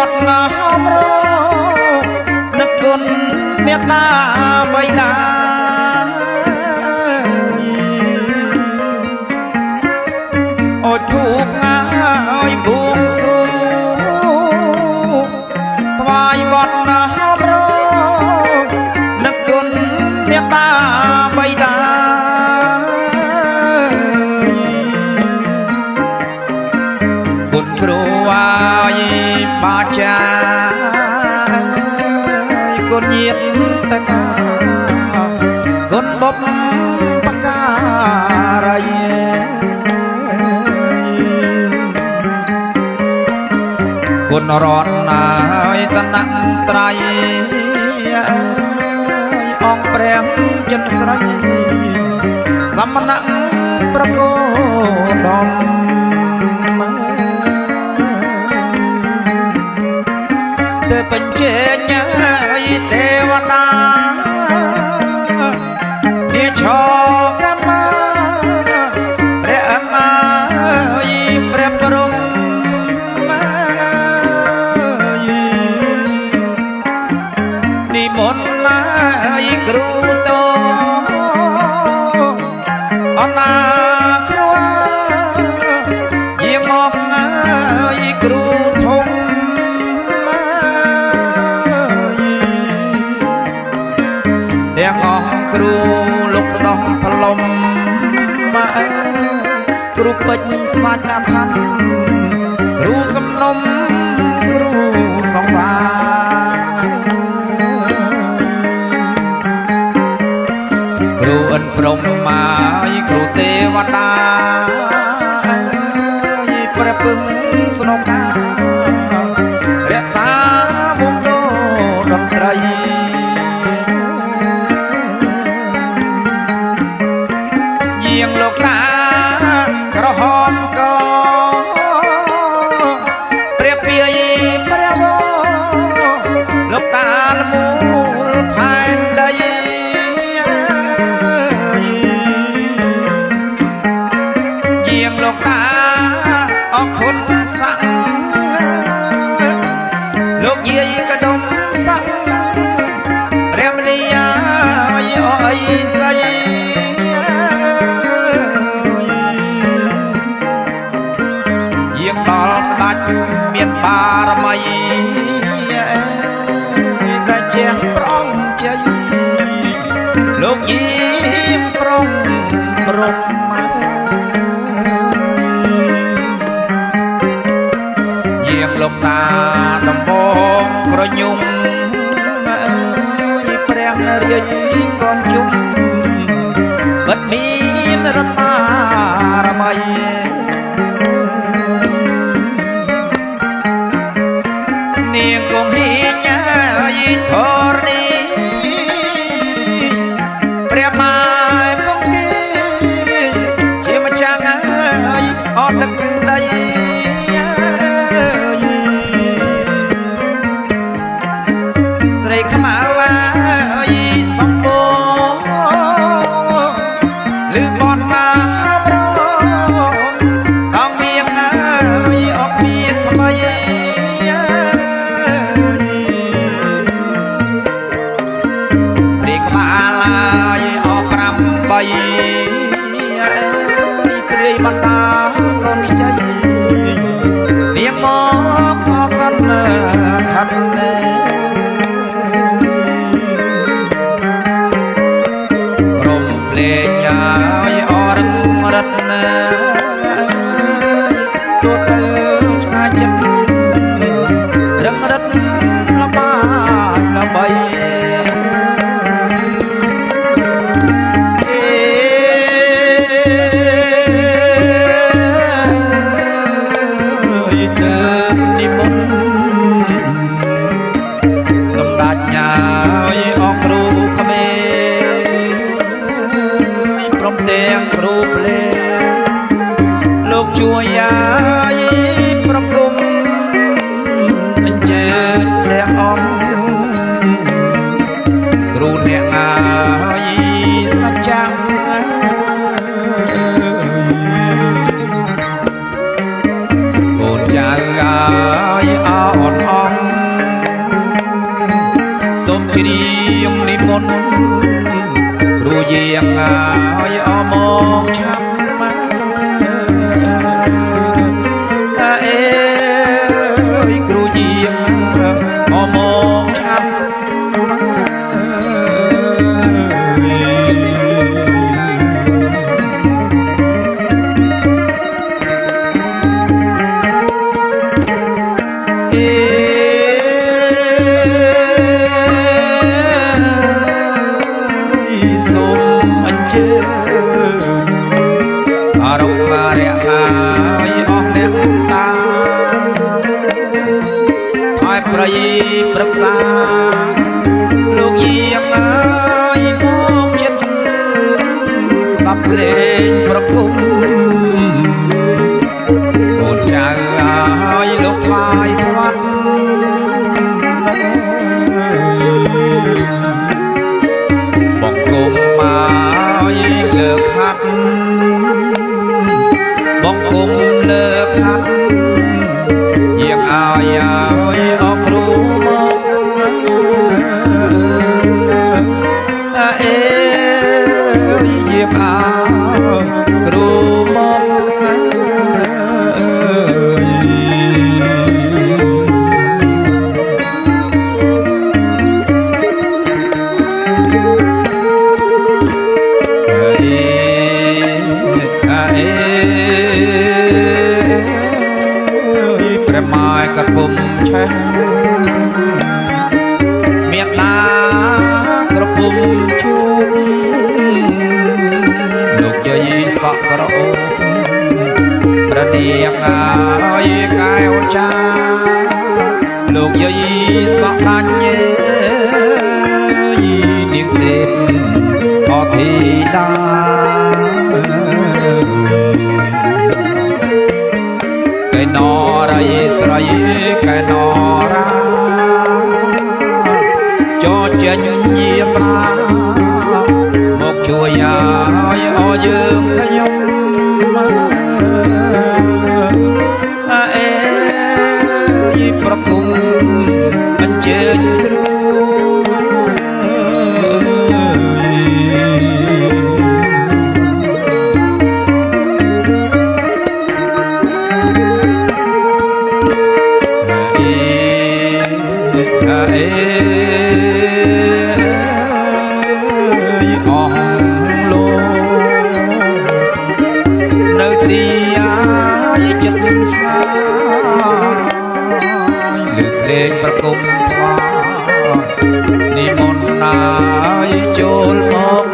ดน้ำร้อนนึกกุนเมียนาใบนาโอจูกง่ายบุงสูถวายบดน้ำร้อนนึกกุนเมียนาใบนากุนครูวายบาจากุนเยียดตะกากุนบปากาไรกุนร้อนนายตะนังไตรออกแปรมจันทรายสมณะประโกดอมเธอเป็นเจญะเทวดาเนี่ยชอกมาเรียมาเปรียบปรุงนิมนต์มาครูโตอนาครัวเยี่ยมอกครูทงเดียงออกครูลูกสนองพลมมาครูเป็ดสนาการทันครูสมนมครูสองฟ้าครูอันพรหมมาครูเทวดาประพึงสนการักษาวงโดดนตรีเยี่ยงโลกากระหอมก็เปรียบเปียเปรียบโลกตาละมูลภายใดเยี่ยงโลกตาออกคนสั่งโลกเยี่ยกระดมสั่งเรียมนิยายอ้อยใสเยี่ยงตอลสดัดเมียนบารมัยแต่แจ้งพร้อมใจโลกเยี่ยงพร้อมพรหมเยี่ยงโลกตาดำบองกระยุงแปลงเรียกองจุ่มบัดมีนรมารมัยเนียงกงเฮียทอรณีเปรียบมากงกีเชื่อมาจางออตึกใดสไรขมาลายสมบูหรือบอลมาโปรต้องเมียงออกเมียทำไมเรียกมาลายออกรำใบเคยบรรดาก่อนใจเลี้ยงมอบพอสันทันกรมเพลงยายอรังรัตนาตัวเธอชาจันรังรัตละบาละใบนิมนต์สำดัดยายออกครูขเมพร้อมเตียงครูเพลงลูกช่วยยายประกุมเจอแดงอ่อนครูเนี่ยงายสัจจังโกนจางายอ่อนอ่อน យាងឲ្យអមងឆាប់មកអេគ្រូយាងអមងឆាប់ប្រឹក្សាលោកយាងហើយមកចិត្តស្ដាប់លេងប្រគំកូនចៅហើយលោកថ្វាយថ្វាត់បងគុំមកលើកហាត់បងគុំលើកហាត់យាងឲ្យអគ្រូមកអេយាងឲ្យគ្រូមកព្រះម៉ែកពុំឆេះមេតាក្រពុំជូកលោកយាយសក់ក្រអូបប្រដៀងហើយកែវចាលោកយាយសក់ដាច់នាងទេពក៏ធីតាកែណរៃស្រីកែណរាចូលចេញយាមរាមកជួយឲ្យអយើងខ្ញុំអេប្រគុំអញ្ជើញគ្រូនៅទីចិត្តឆ្ងាយលើកលែងប្រគំថ្វាយនិមន្តណាយចូលមក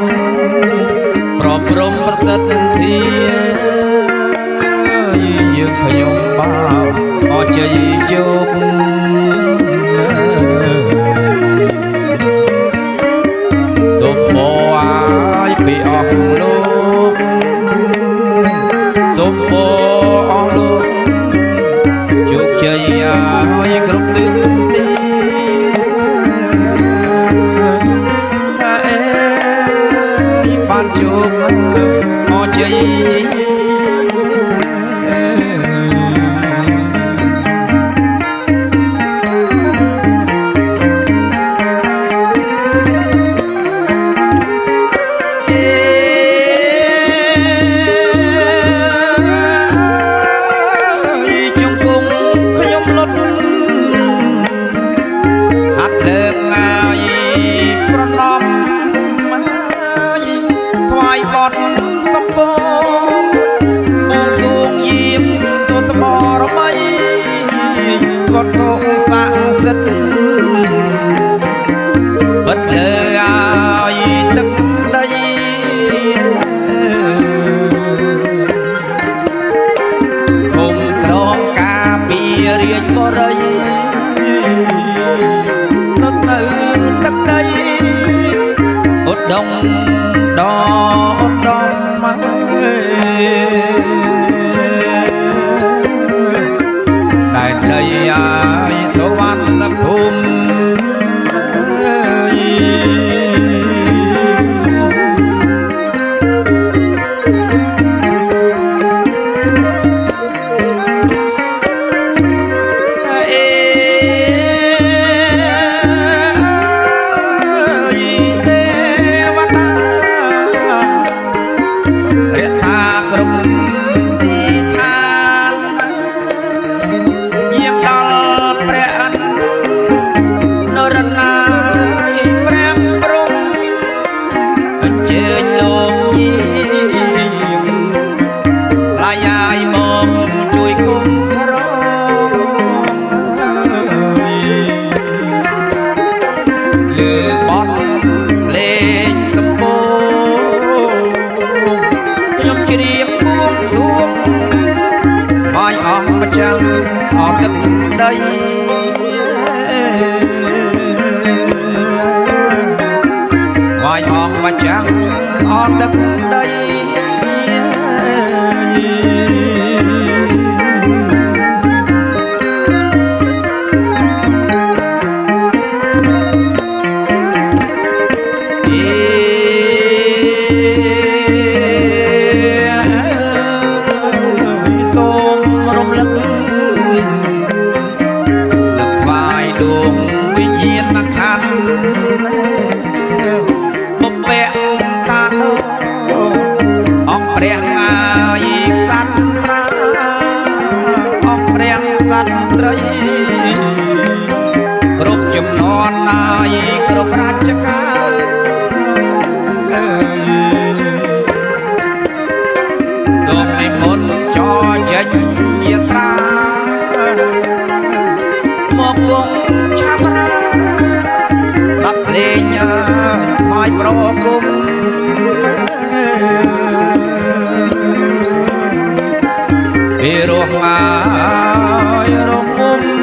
ប្រព្រំប្រសិទ្ធិយើងខ្ញុំបាអជ័យជោគសូមមកឲ្យពីអស់លោកសូមមកអស់លោកជោគជ័យឲ្យគ្រប់ទិសទីបានជួបអជ័យសម្បូរអូសួងយាមទសបរបីវត្តកសាសិទ្ធបិទលើឲ្យទឹកដីភូមិក្រងការពីរាជបរិយនៅទឹកដីឧត្តមដល់ដល់មកតែដីឲ្យសវណ្ណភូមិ ខ្ញុំច្រៀងបួងសួងឲ្យអង្គម្ចាស់អត់ទឹកដីឲ្យអង្គម្ចាស់អត់ទឹកដីគ្រប់ចំនួនណាយគ្រប់រាជការសូមនិមន្តចចេញយាត្រាមកគង់ឆាប់រាស្ដាប់លេងថ្វាយប្រគំពីរស់មករងមុំ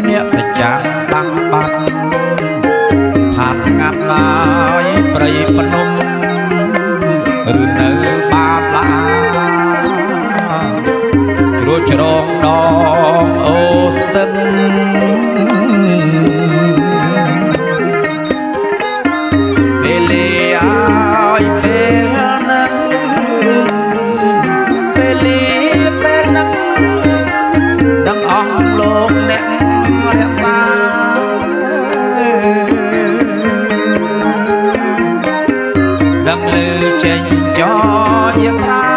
អ្នកសច្ចាតាំងបាត់ឋានស្ងាត់ឡើយព្រៃភ្នំឬនៅបាបឡាជ្រួចជ្រងដងអូស្ទឹងពេលលាឲ្យពេលហ្នឹងពេលលាពេលហ្នឹងដឹងអស់លោកអ្នករក្សាដឹងលឺចេញចយាត្រា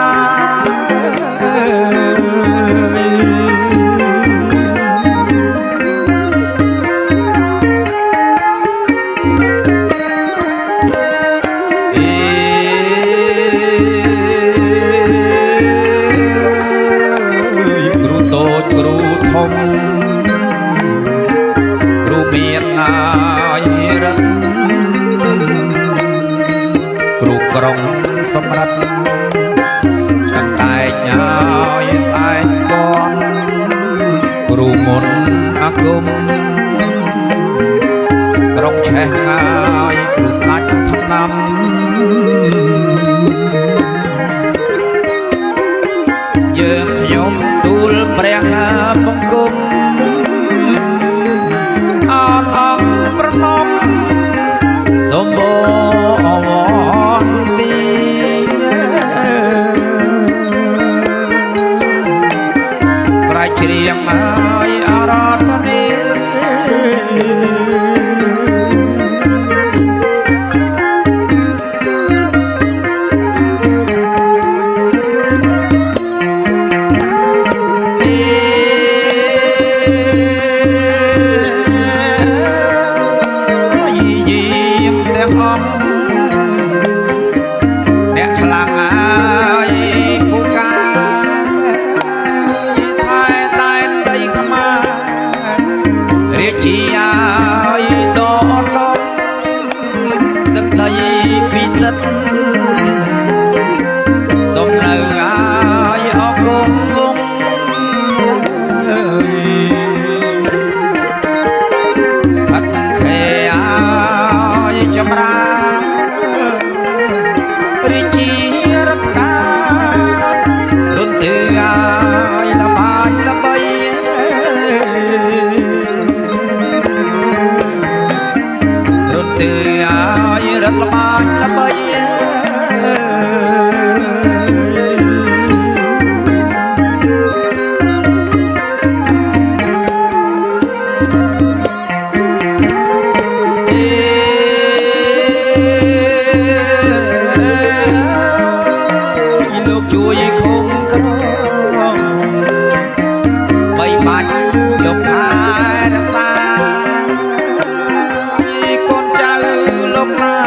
គ្រូតូចគ្រូធំគ្រូមានណាយរត់គ្រូក្រុងសម្រាប់ចាំតែកញ៉ាយស្អែកស្គាល់គ្រូមុនអាគមក្រុងឆេះងាយគ្រូស្ដេចថ្នាំយើងខ្ញុំទូលព្រះបង្គំអបអរប្រណមសូមបវរទីស្រែកច្រៀងឲ្យអរតនី សូមនៅឲ្យអរគុណគង់អើយផាត់ខែឲ្យចម្រើនរាជារដ្ឋការរុនទើឲ្យល្បាញល្បីរុនទើឲ្យរត់ល្បាញល្បីជួយឃុំក្របីបាច់លោកថែរក្សាកូនចៅលោកណា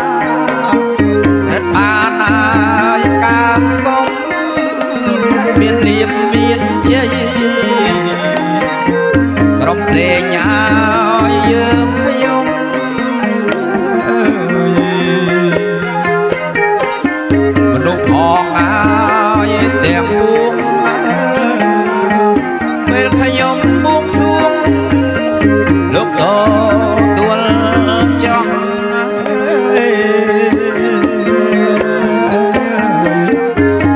រត់បានហើយការកុំមានលៀបមានជ័យក្រុមលេងឲ្យយើងខ្ញុំមនុស្សផងហើយទាំងពួងពេលខ្ញុំបួងសួងលោកតទួលចង់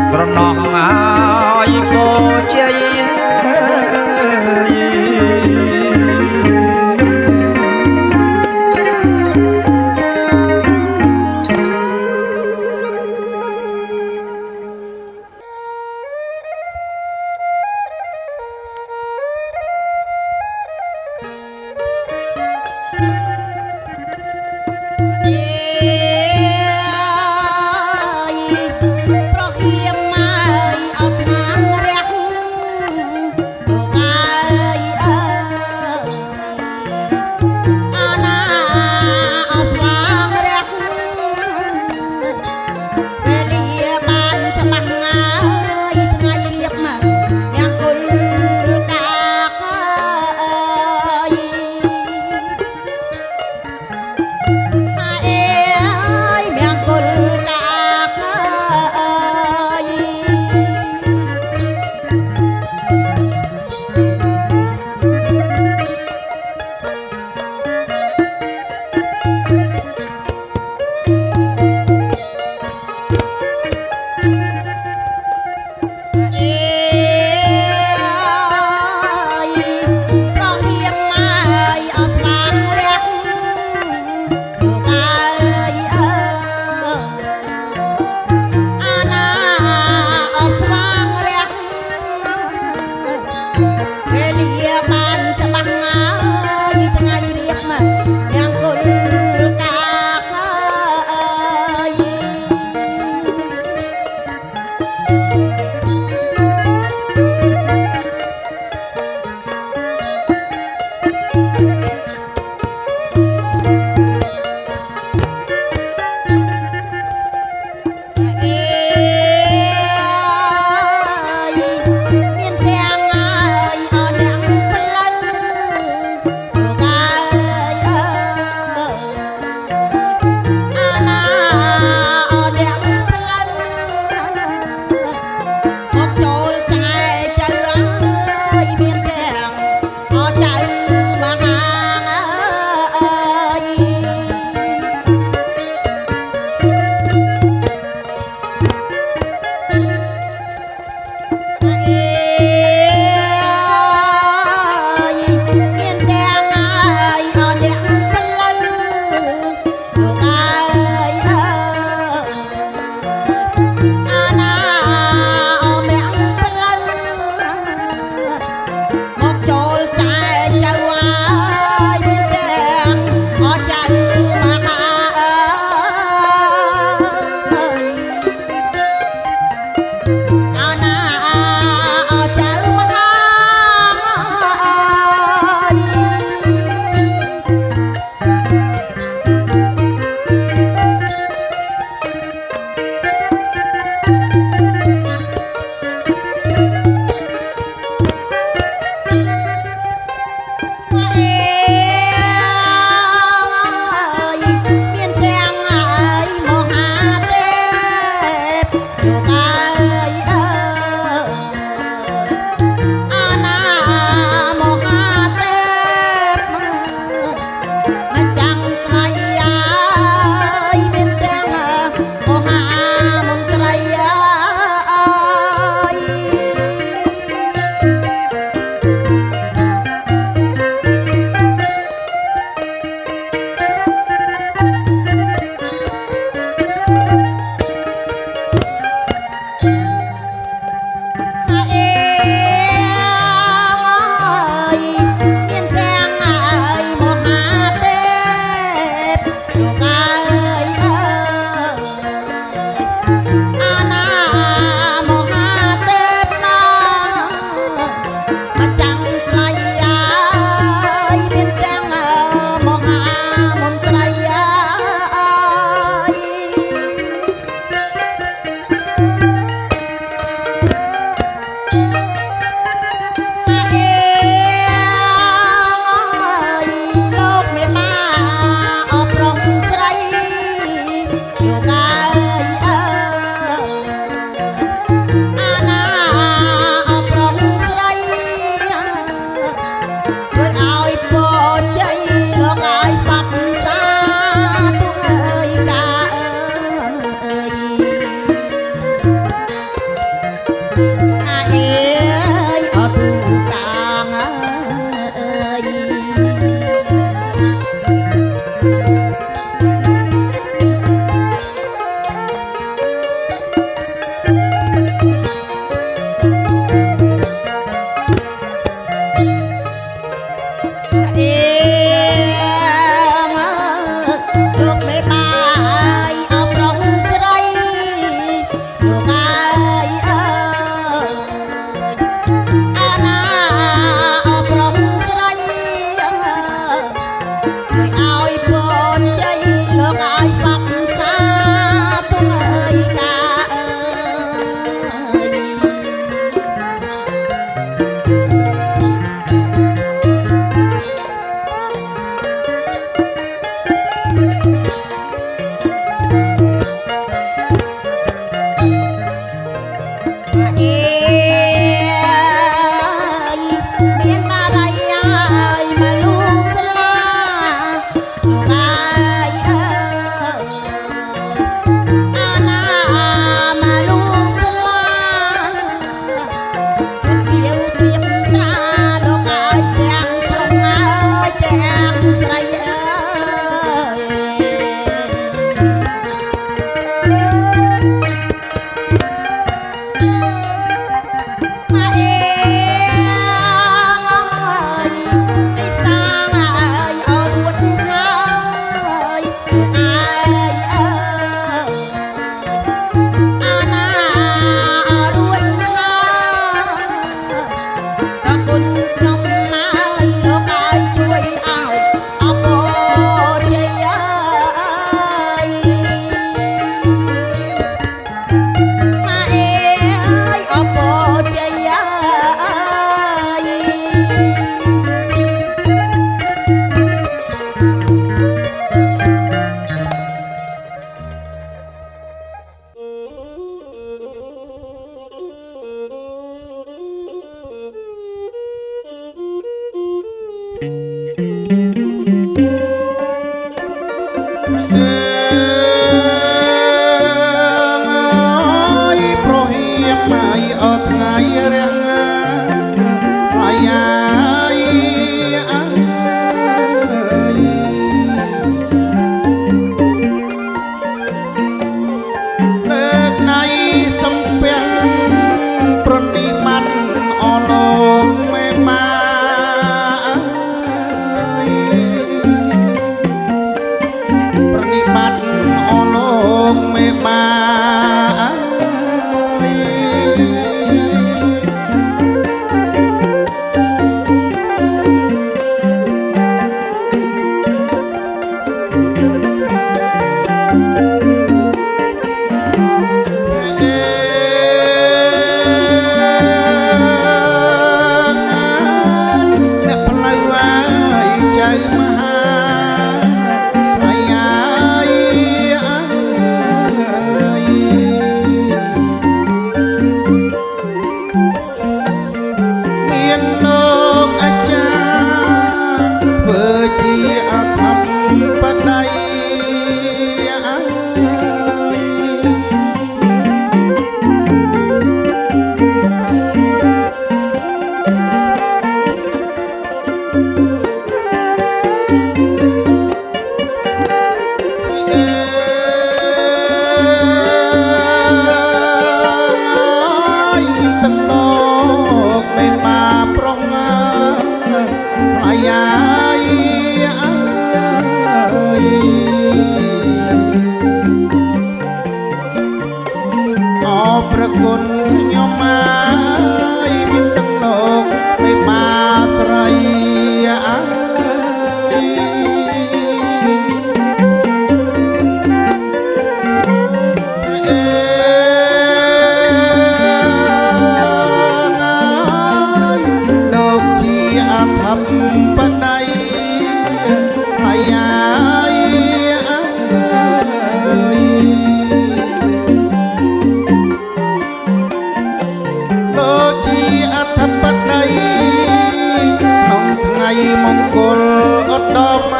ស្រណោះឲ្យពរជ័យ เ ប្រគុណខ្ញុំហើយមានទាំងលោកមេបាស្រីអើយលោកជាអភ័ព្វបតីហើយមង្គលឧត្តម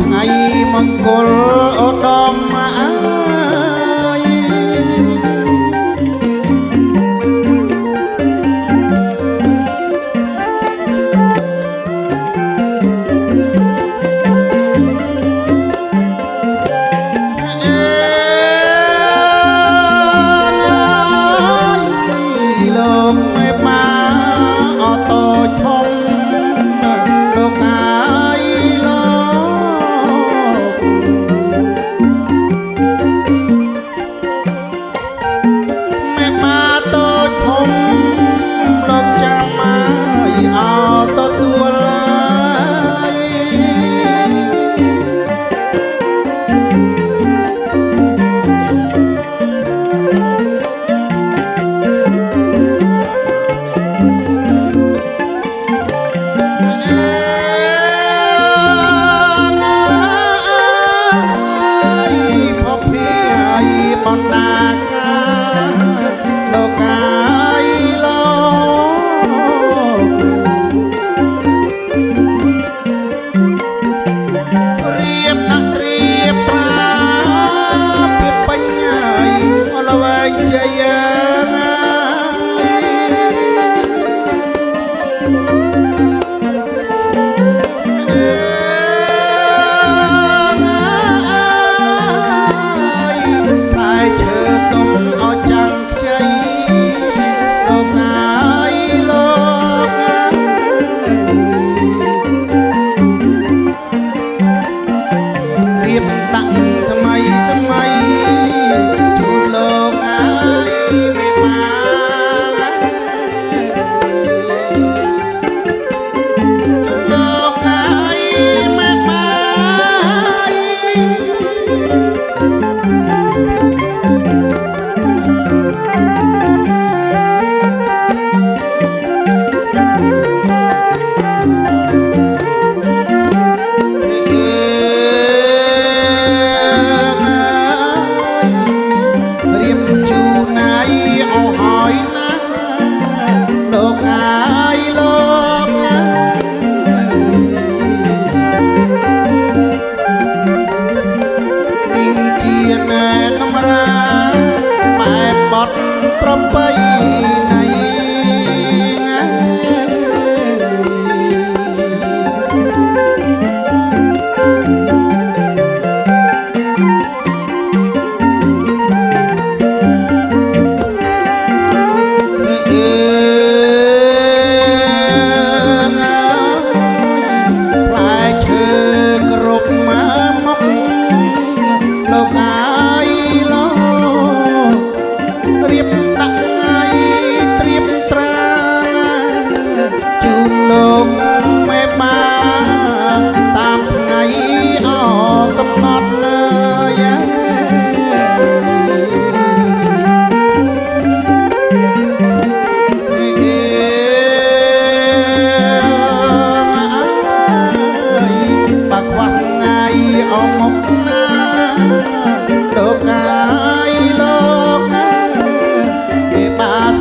ថ្ងៃមង្គលឧត្តមប្របី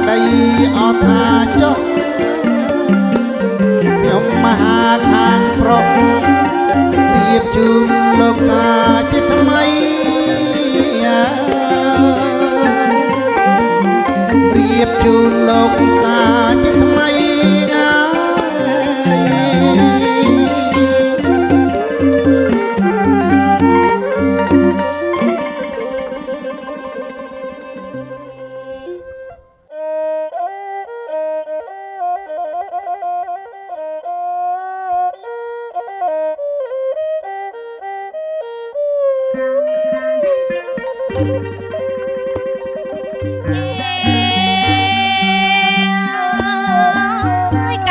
ណៃអត់ថាចុះខ្ញុំមហាខាងប្រុសរៀបជូនលោកសាជាថ្មីរៀបជូនលោកសាជាថ្មី កា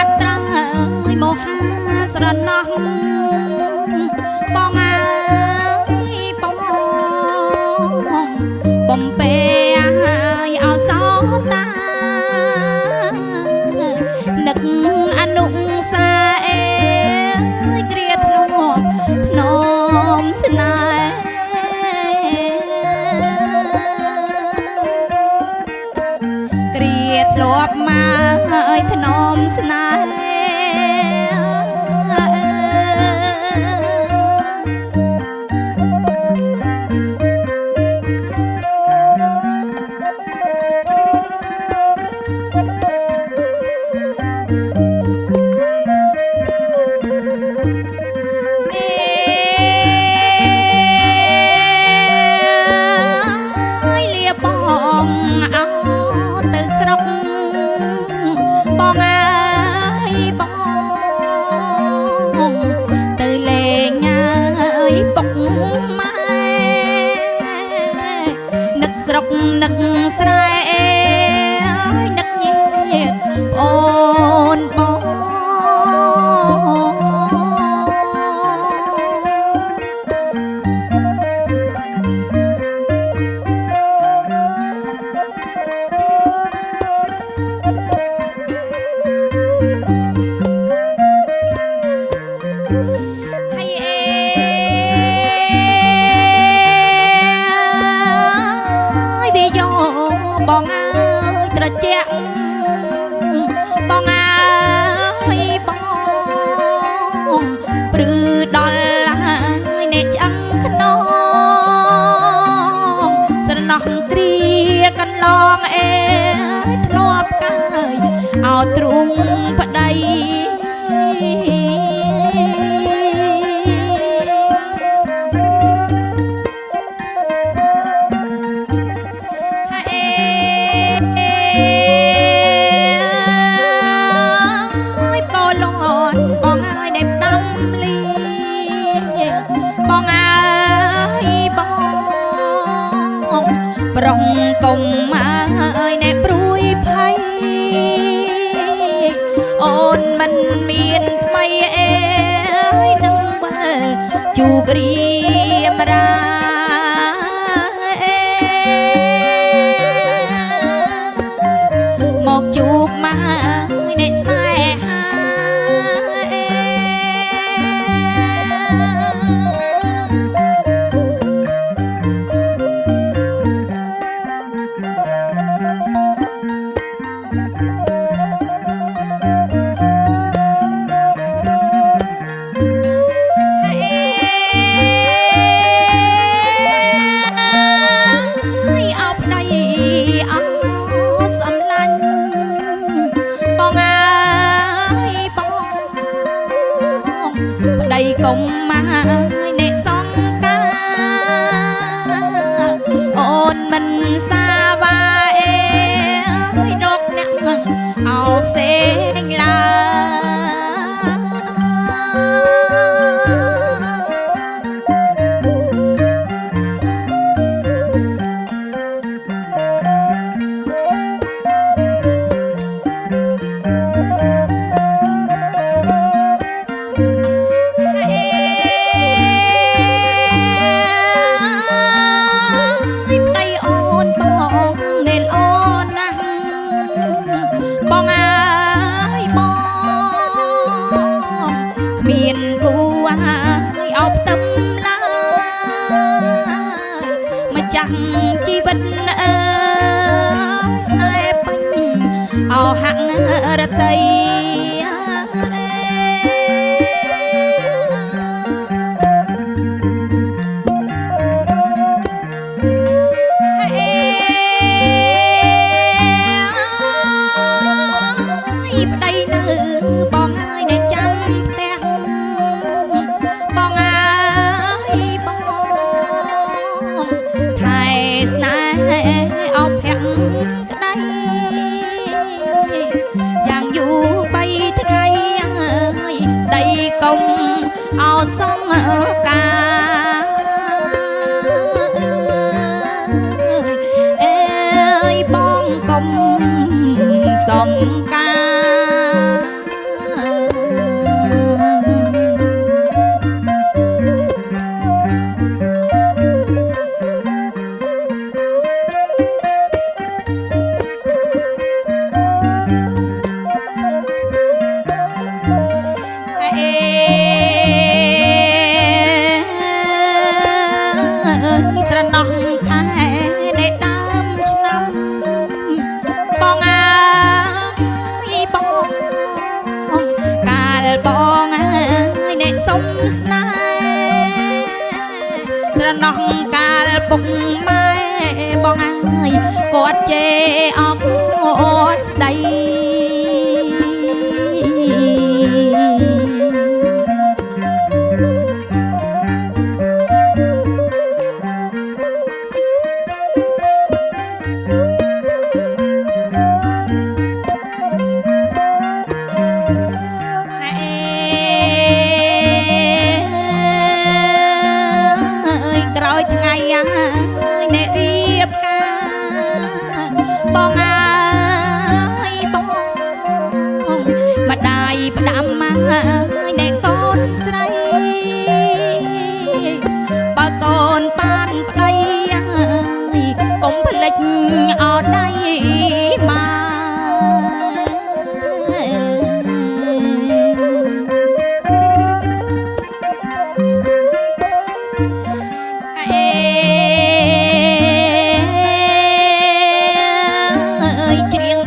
ត់ត្រង់ហើយមហាស្រណោះបងអើយបងបំពេឲ្យអសោតានឹកអនុសាអេគ្រាធ្លាប់ធ្នមស្នេហ៍គ្រាធ្លាប់មកឲ្យធ្នមស្នេហ៍នឹកស្រែនឹកញាតិអូនបងបងអើយត្រជាក់បងអើយបងព្រឺដល់ហើយអ្នកឆ្អឹងខ្នងស្រណោះគ្រាកន្លងអេធ្លាប់កើយអោទ្រុងប្តីបងអើយបងប្រុងកុំអើយអ្នកព្រួយភ័យអូនមិនមានថ្មីអេនឹងវិលជួបរៀមរាមកជួបមកអ្នកស្នេហាកុំមកអ្នកសងការអូនមិនសាវ៉ាអេរកអ្នកអោផ្សេងឡើមានគូឲ្យអោបទឹមឡើយម្ចាស់ជីវិតអើស្នេហ៍ពេញអោហាក់រតីប្តីនៅបងហើយអ្នកចាំផ្ទះបងអើយបងថែស្នេហ៍អោភ័ក្រក្តីយ៉ាងយូរ សំការស្រណោះខែនៃដើមឆ្នាំបងអើយបងកាលបងអើយអ្នកសុំស្នេហ៍ស្រណោះកាលពុកម៉ែបងអើយគាត់ជេរអបអត់ស្ដីក្រោយថ្ងៃអ្នករៀបការបងអើយបងម្ដាយផ្ដាំមកអ្នកកូនស្រីបើកូនបានប្តីកុំភ្លេចអត់ដៃមក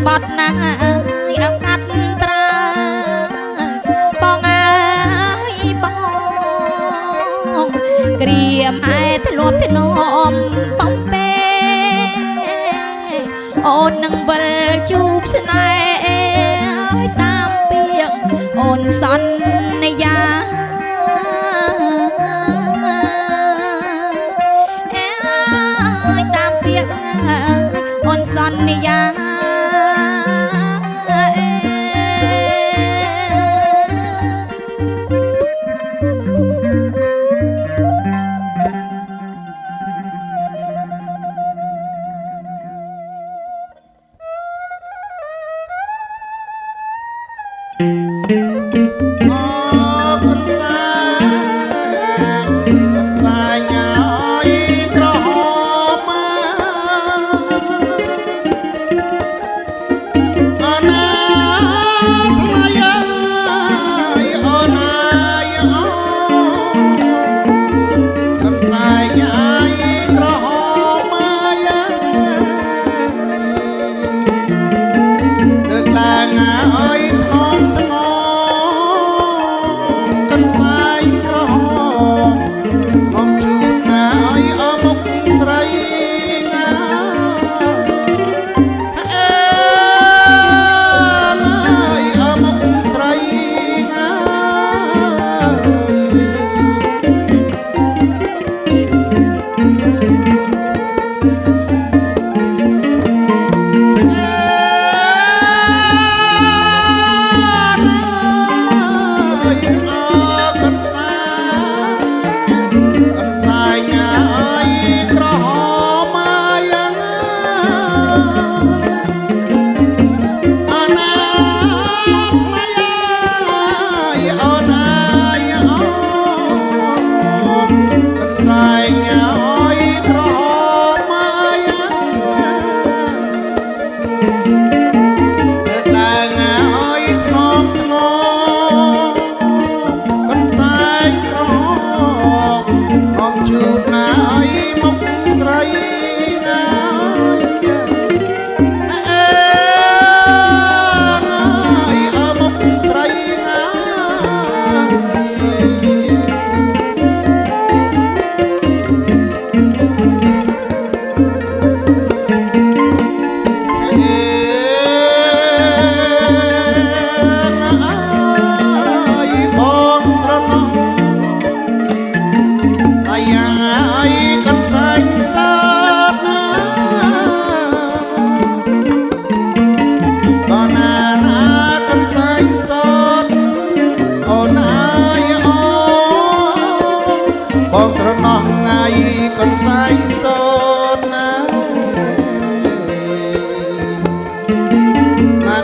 បត់ណាស់អកាត់ត្រើបងអើយបងក្រៀមឯធ្លាប់ធ្នមបំពេអូននឹងវិលជួបស្នេហ៍តាមពាក្យអូនសន្យាតាមពាក្យអូនសន្យា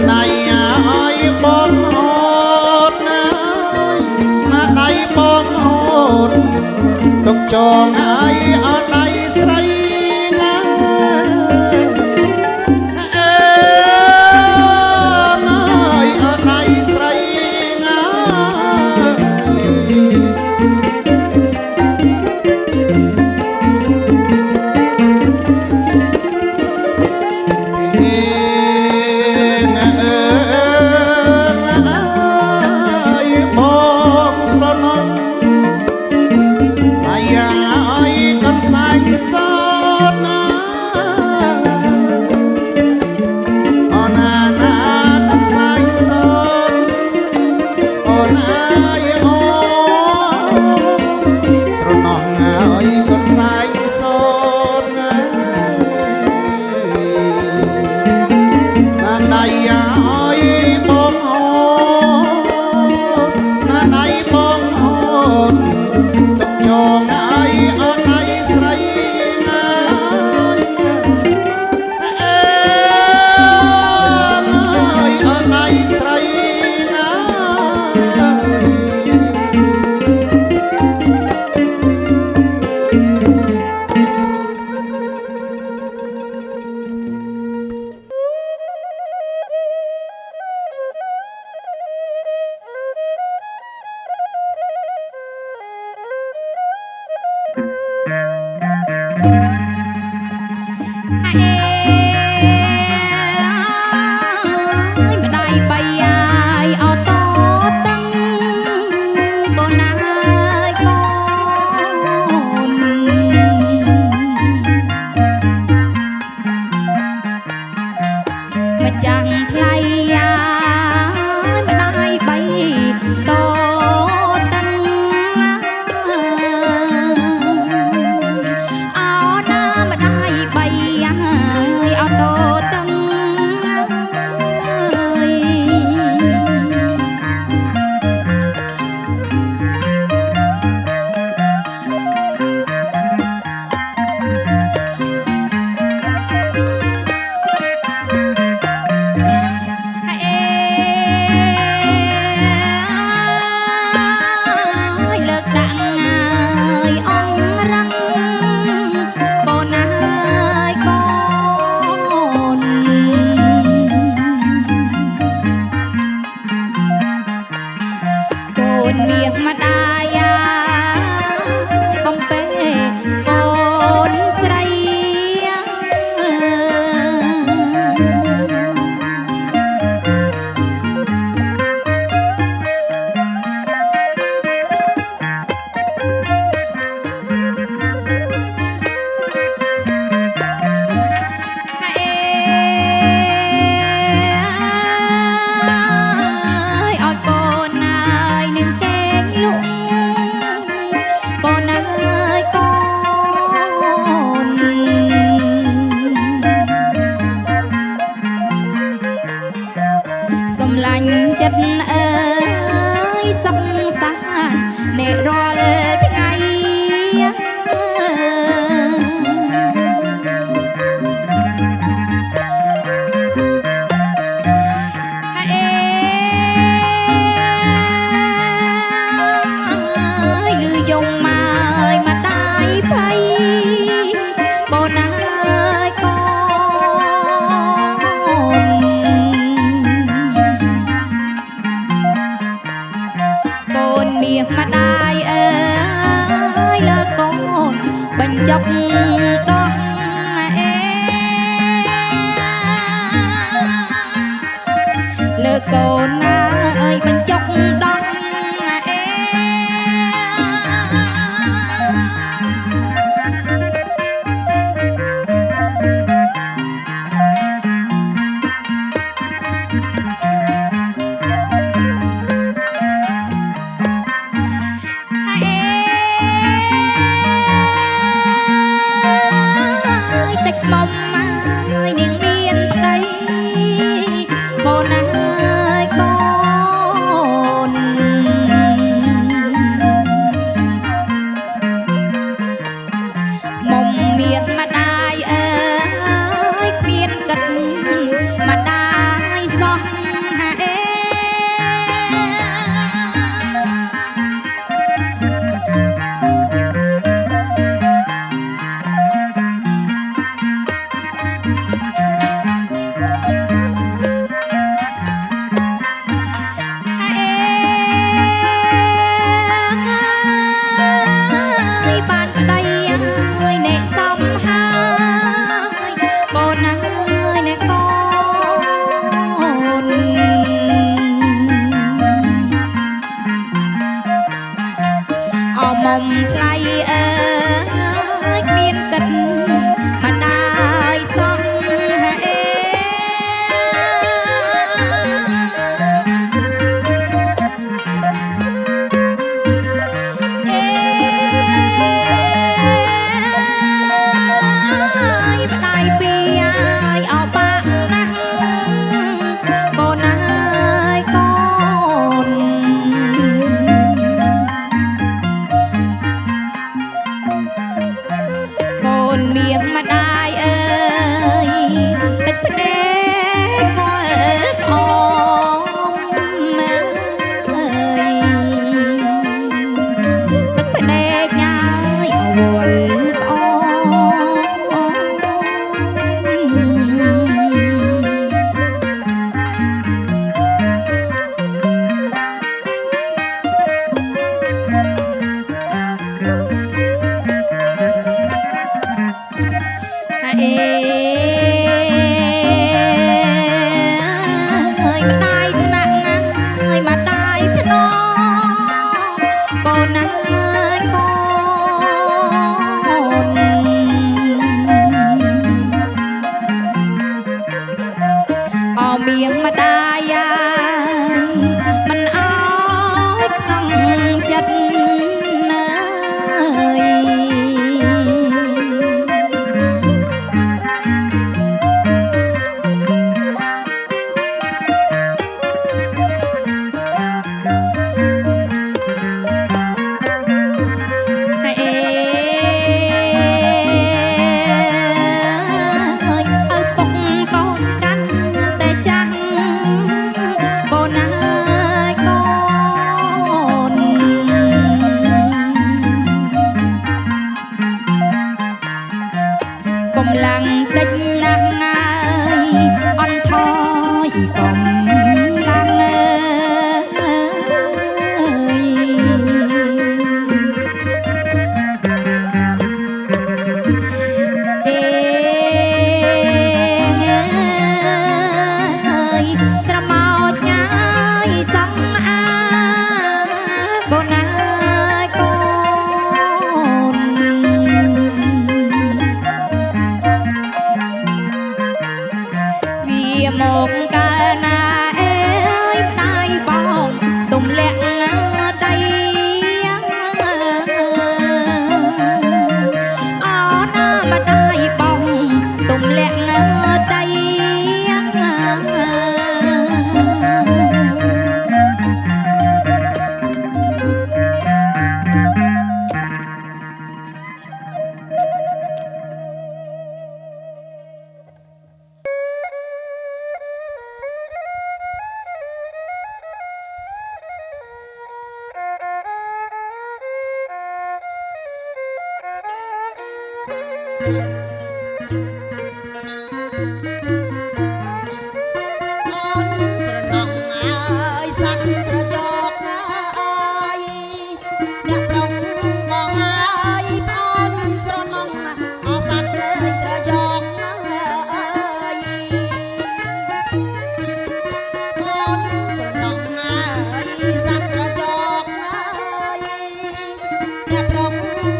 ណា ចងឲ្យអត់ដៃស្រីណាអើយអត់ដៃស្រីណា នមៀងម្ដាយអើយទឹកភ្នែកវល់អមអើយទឹកភ្នែកញ៉ាយអវល់អមអេម្ដាយថ្នាក់ណាស់ម្ដាយថ្នកូនណាកូនអមៀងម្ដាយមិនអើយក្នុងចិត្តណាកម្លាំងតិចណាស់ងាយអន់ថយកំឡើងអើយអេញ៉ាយស្រមោចញ៉ាយសំអាកូនណាកូនមកកាលណាអើយផ្ដាយបងទុំលាក់ដៃអណាម្ដាយបងទុំលាក់ដៃ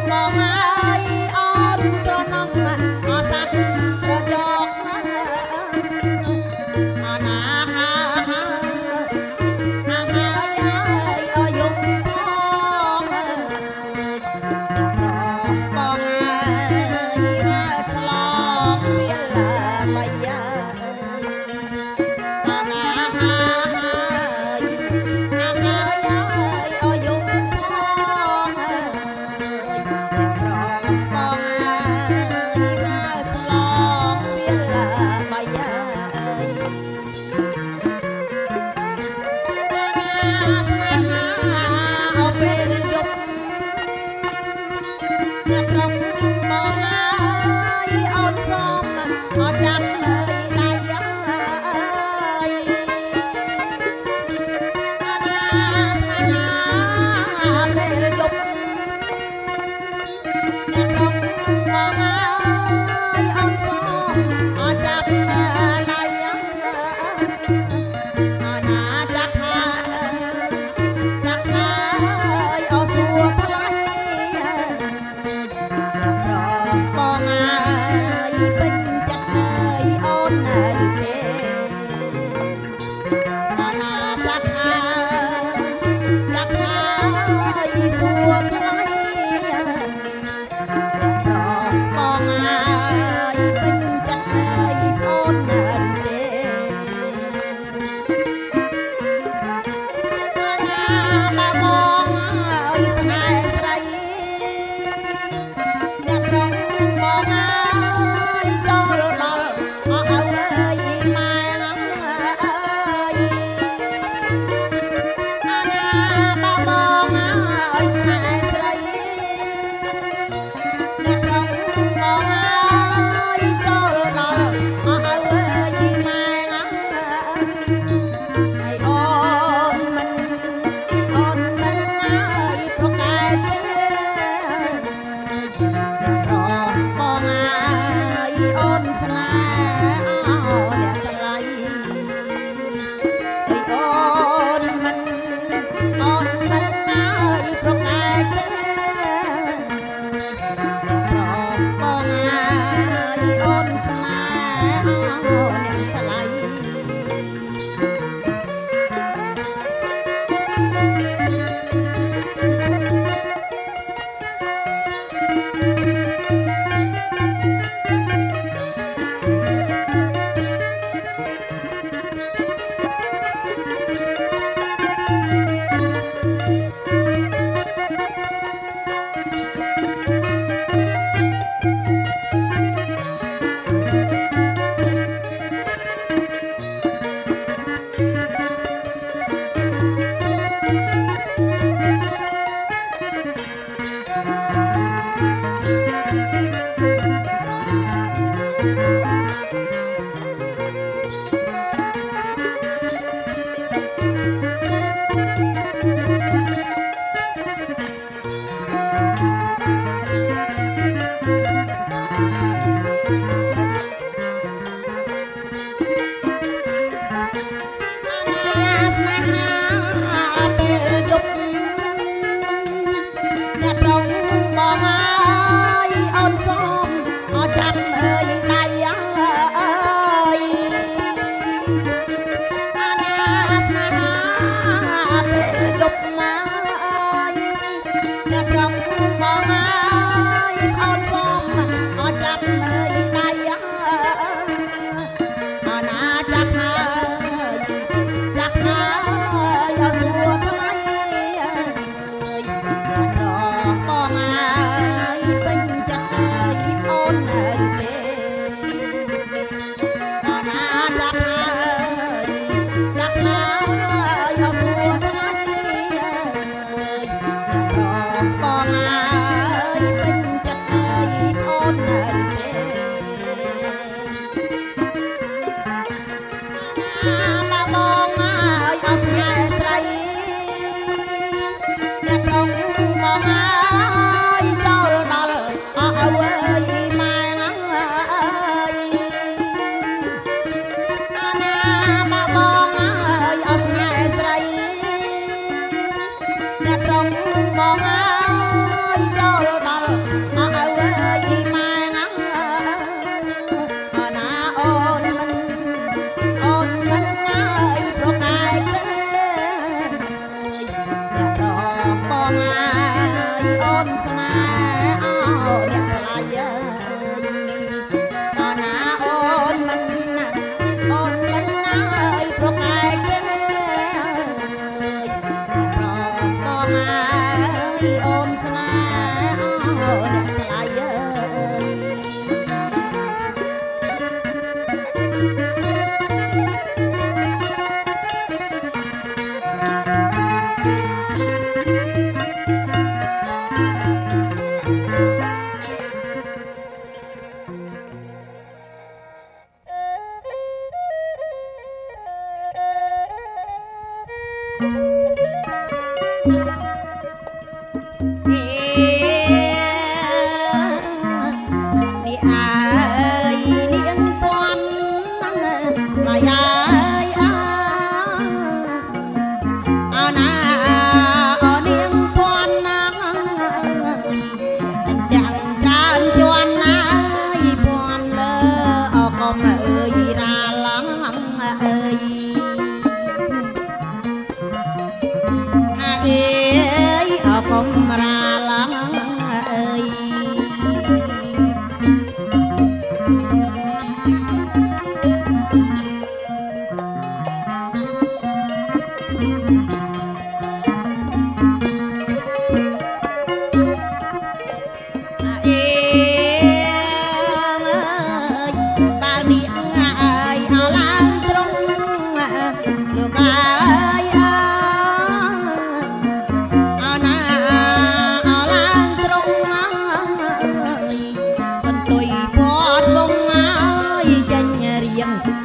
បងអើយអូនត្រនំ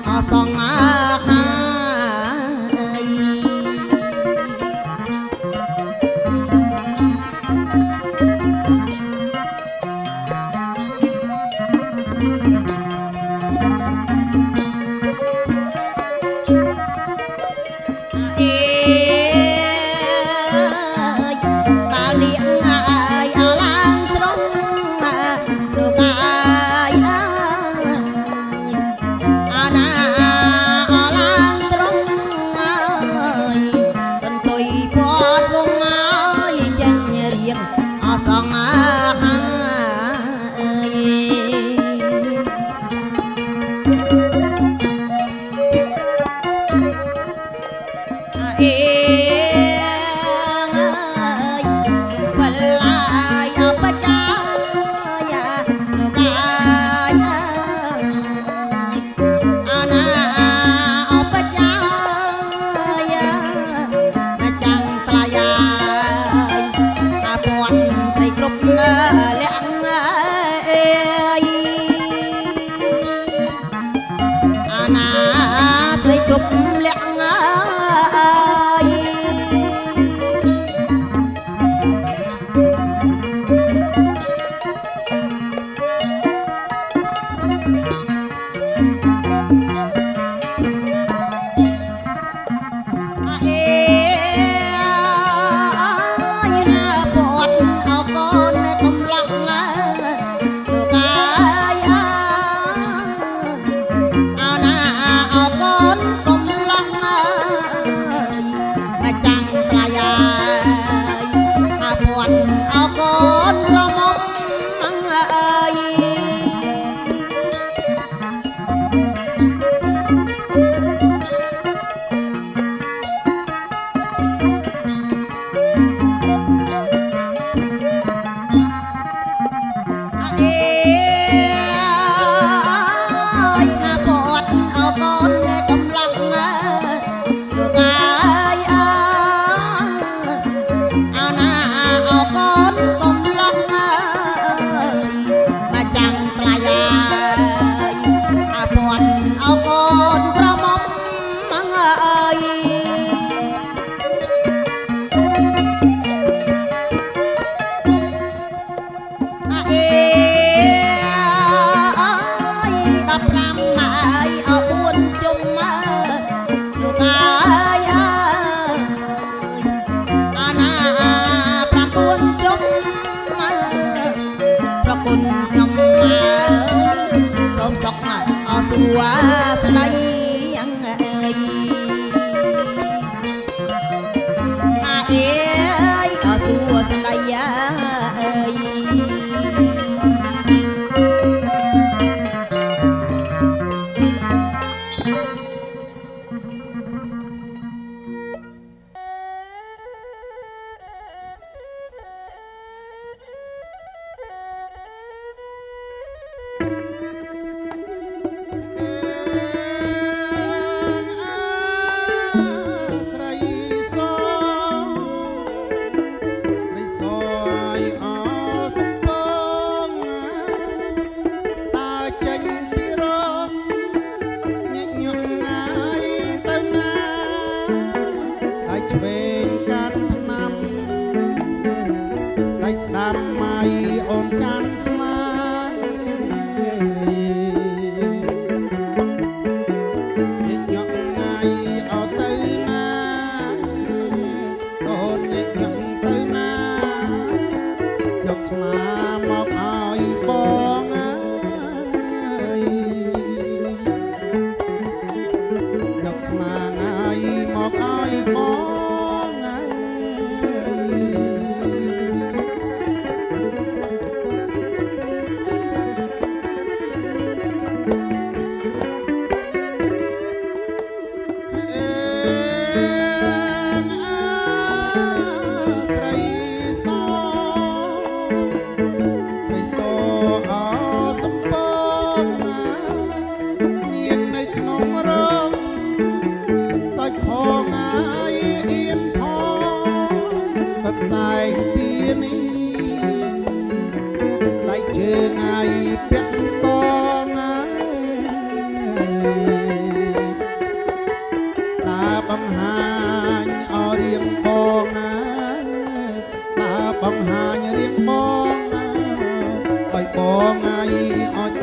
អសងហាអើយ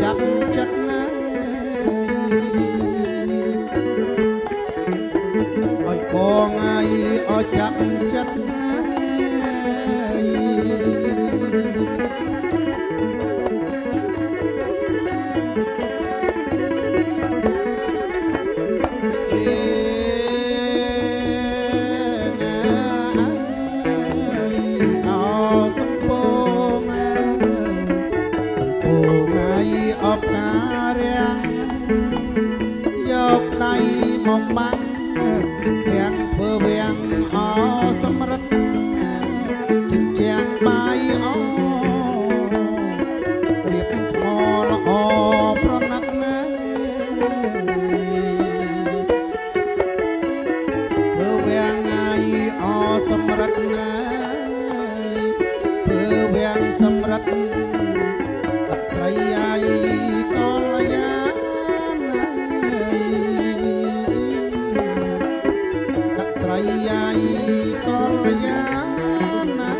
ចាប់ចិត្តណាឲ្យបងឲ្យចាប់ចិត្តណាមកបាំងទាំងធ្វើវាំងអសម្រិតជញ្ជាំងបាយអរៀបថ្មល្អប្រណិតណាធ្វើវាំងអសម្រិតណាធ្វើវាំងសម្រិតទឹកស្រីកលយាកលយាណា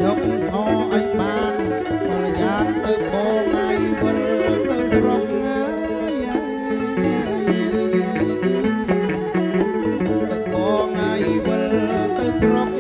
យកសឲ្យបានបរិយានទៅបងវិលទៅស្រុកបងវិលទៅស្រុក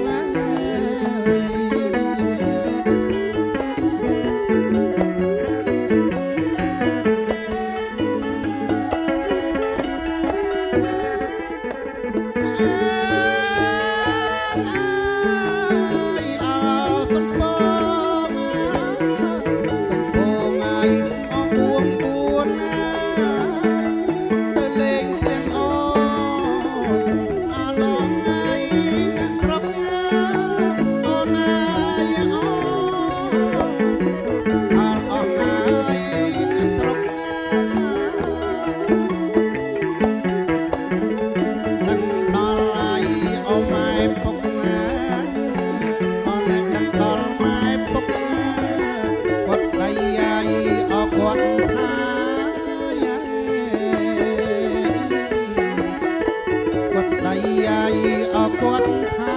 គាត់ថា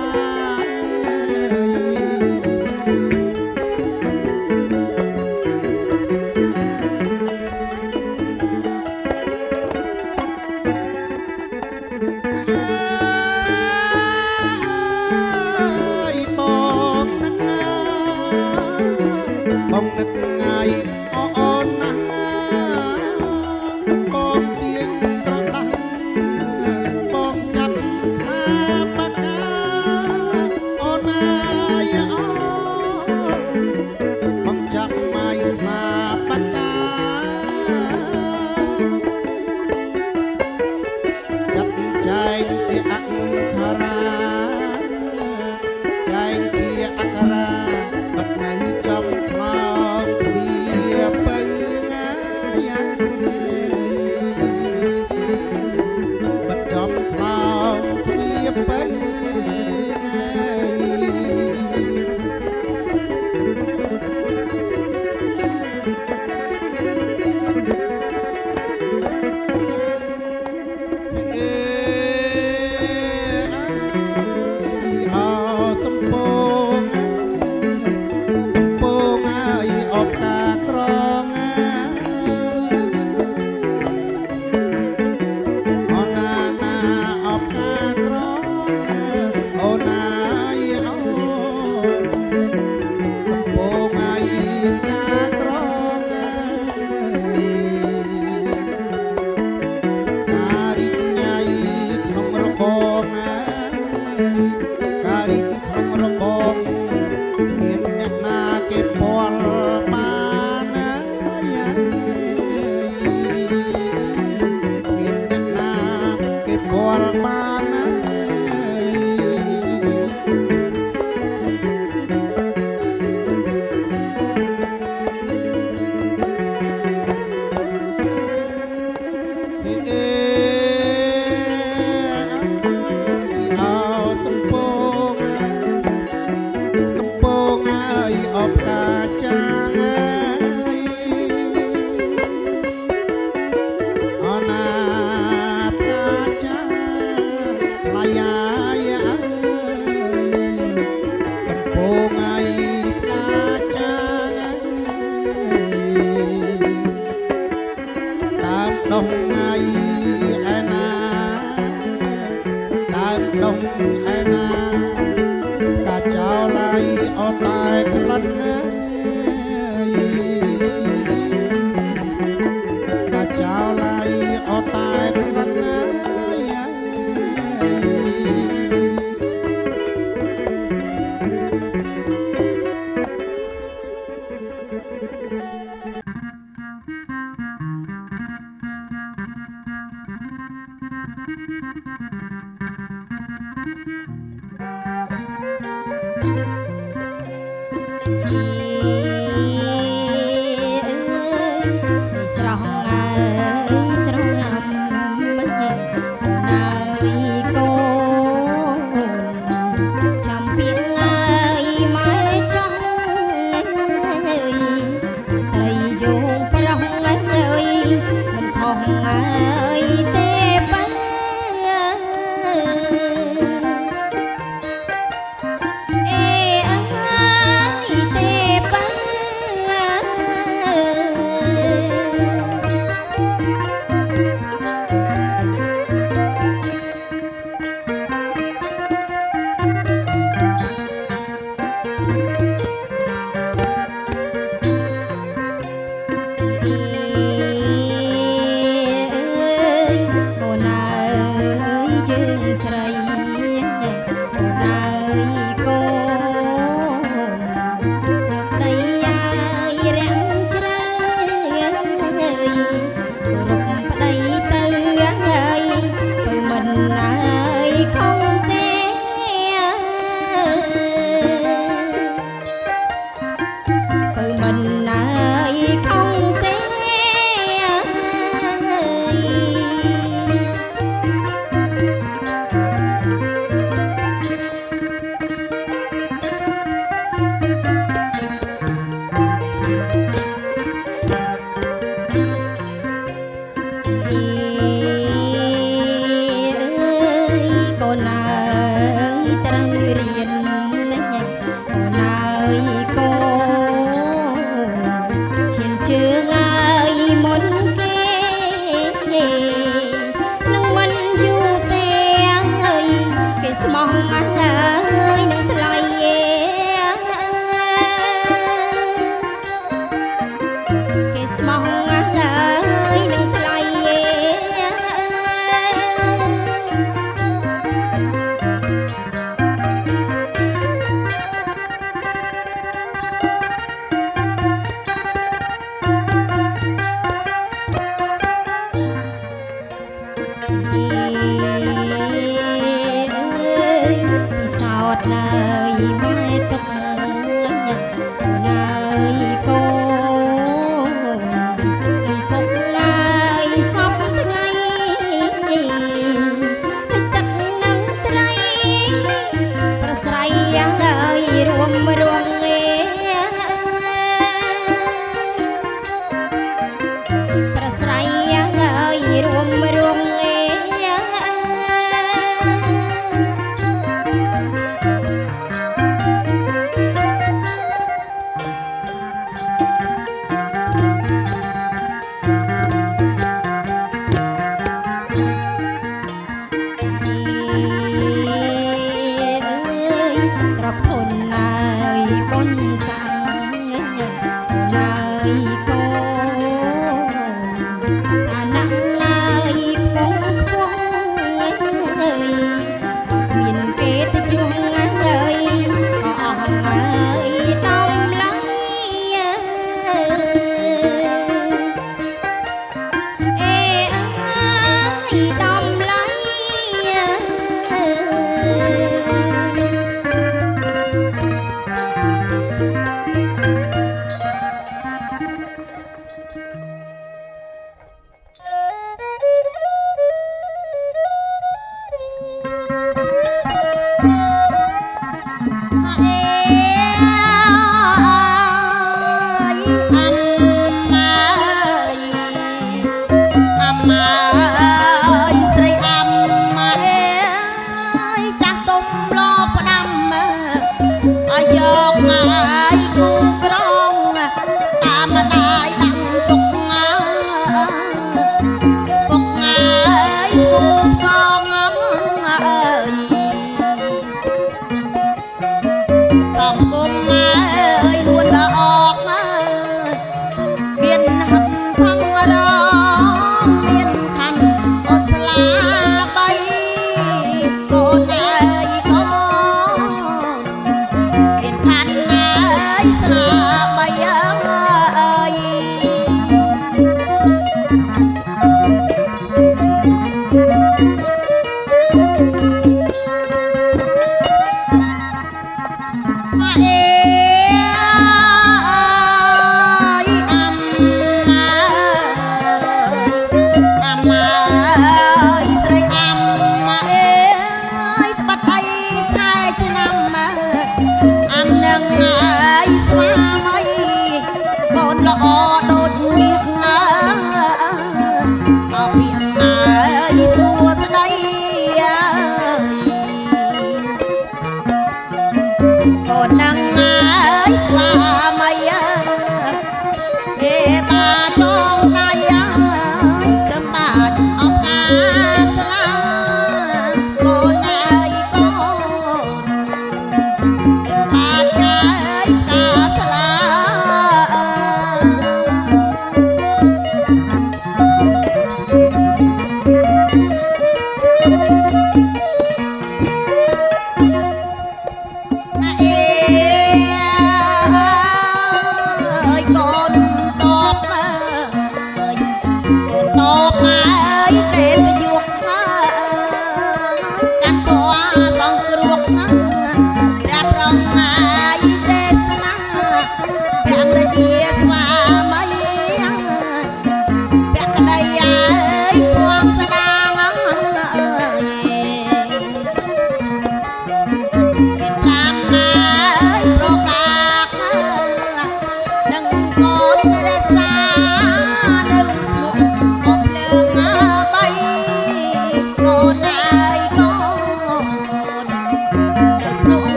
បងនឹកថ្ងៃអូនណាស់បងទៀងក្រដាស់បងចាប់ស្នាបកា មានអ្នកណាគេពាល់បានណាសំពងហើយអបកាចាងអណាផ្កាចាងឡាយាយសំពងហើយផ្កាចាងដើមដុំហើយឯណាដើមដុំឯណាកាចោឡៃអត់តែក្លិនណាកាចោឡៃអត់តែក្លិនណាស្រីស្រស់អើយស្រស់ងំមិនញ៉ាំណាយកូនចាំពីងើយម៉ែចង់ស្ត្រីយងប្រុសអើយមិនខុសអើយទេបើអេអើយទេបើ អ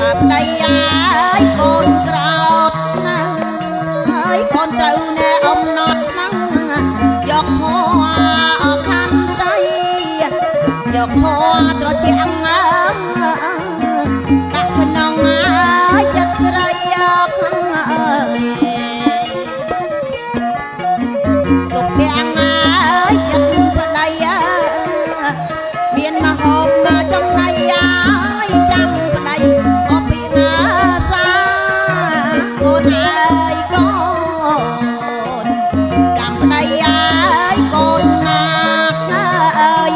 bà đây ai con trâu ơi con trâu nè ông nót nắng giọt hoa ở khăn tay giọt hoa cho chàng các thân ông ai chất rây ơi tục chàng ơi chất vào đây miền mà hộp mà trong này ai chẳng vào đây có bị ngã xa con ơi con chẳng vào đây ai con ơi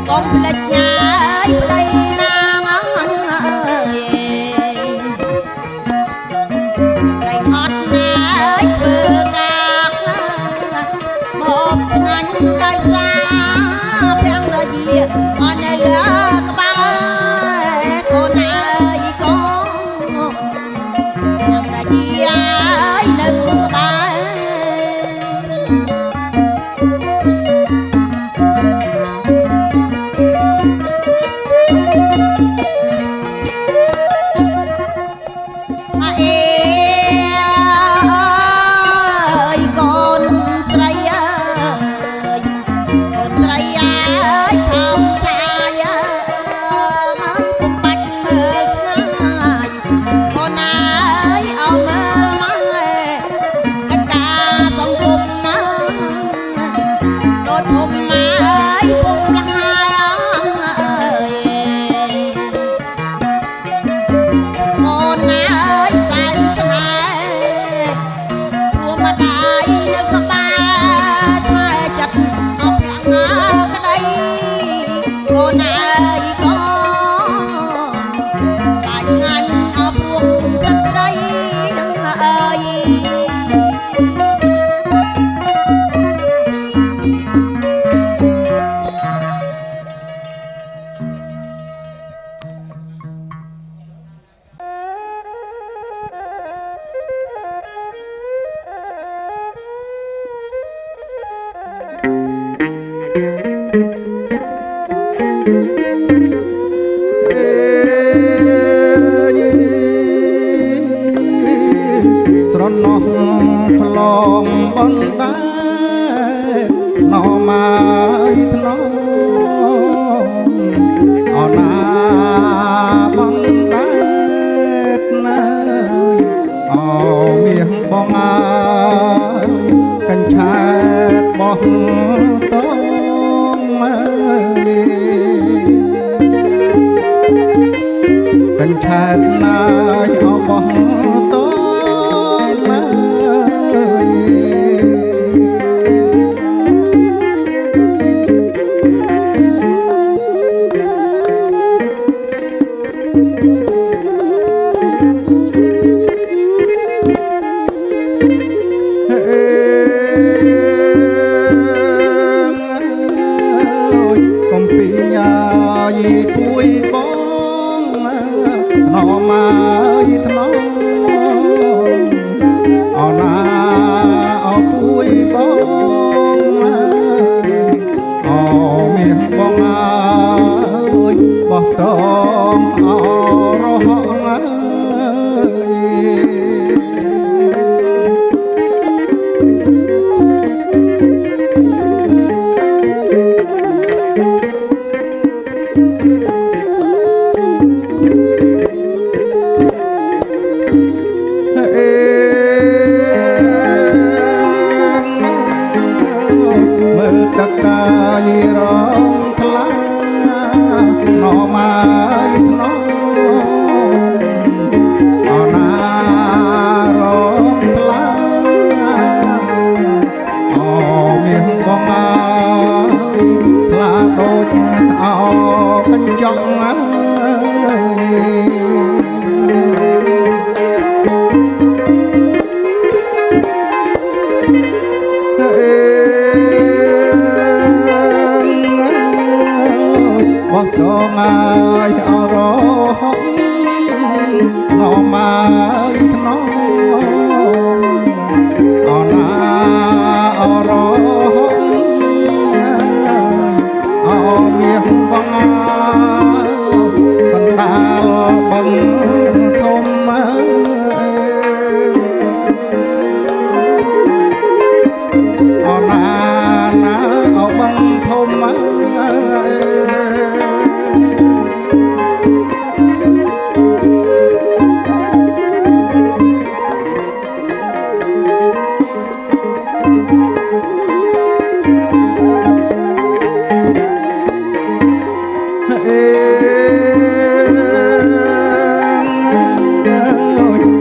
con lệch nhà đây nam ngày hót nái vừa cạc một ngành đại xa phèn là gì con này các bạn con ơi con làm là gì ai nâng các bạn ao canh trong បោះតងហើយអរហងងមកថ្នមអណាអរហងអមាសបងកណ្ដាលបងធំអណាណាអបងធំ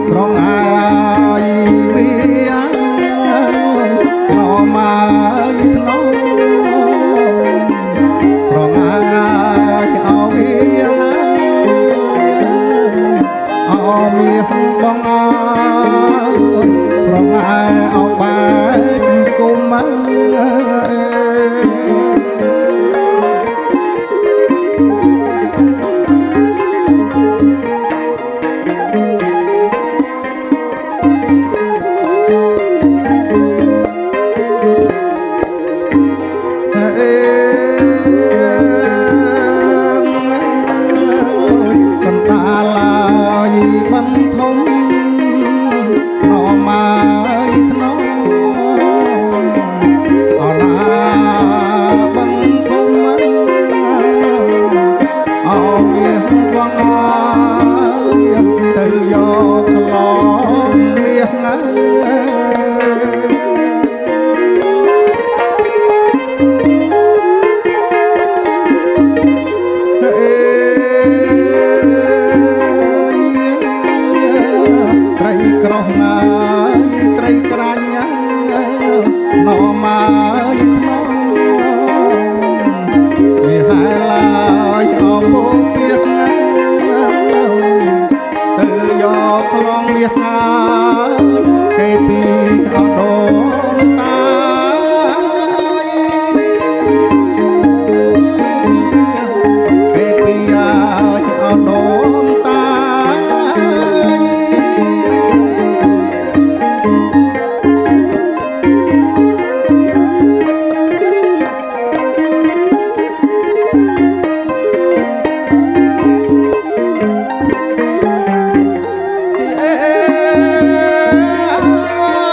ស្រងអាយវាថ្នមអាយថ្នមស្រងអាយអោវាអោមាសបងអើយស្រងអាយអោបែកគុំអើកន្តាឡាយបងធំណមកថ្នមអណាបងធំអោមាសបងអើយទៅយកក្លងមាសអើត្រីក្រោះណាយត្រីក្រាញ់ណមកថ្នមវាហាឡាយអោពោពាសទៅយកខ្លងមាសហើយគេពីអត់ដូនតាគេពីអត់ដូនតា Hãy subscribe cho kênh Ghiền Mì Gõ để không bỏ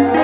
lỡ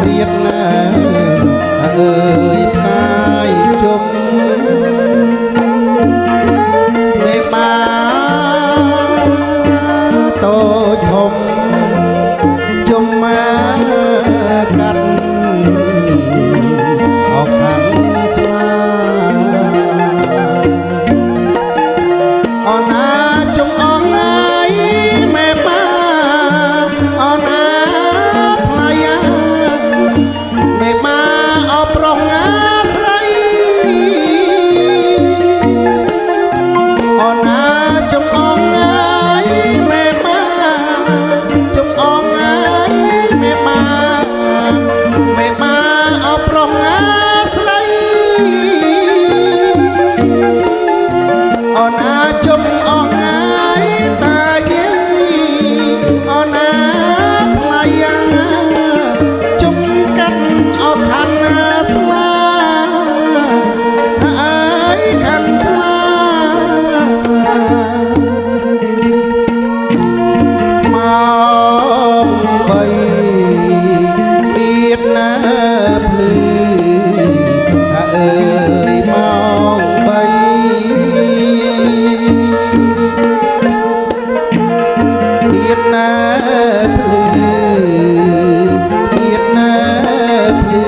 រៀតណាអើយផ្កាយជុំមេបាតូចធំជុំមកកាត់អបខាន់ស្វាអូនណាជុំអងហើយមេបាអូនណាថ្លៃមេបាអបរងស្រីអូនណាជុំអងហើយមេបាជុំអងហើយមេបាមេបាអបរងស្រីអូនណាជុំអងហើយតាយីអូនណាថ្លៃជុំកាត់អបខាន់ស្លាអើយខាន់ស្លាមកបីទៀតណាភ្លឺអើយមកបីទៀតណាភ្លឺទៀតណាភ្លឺ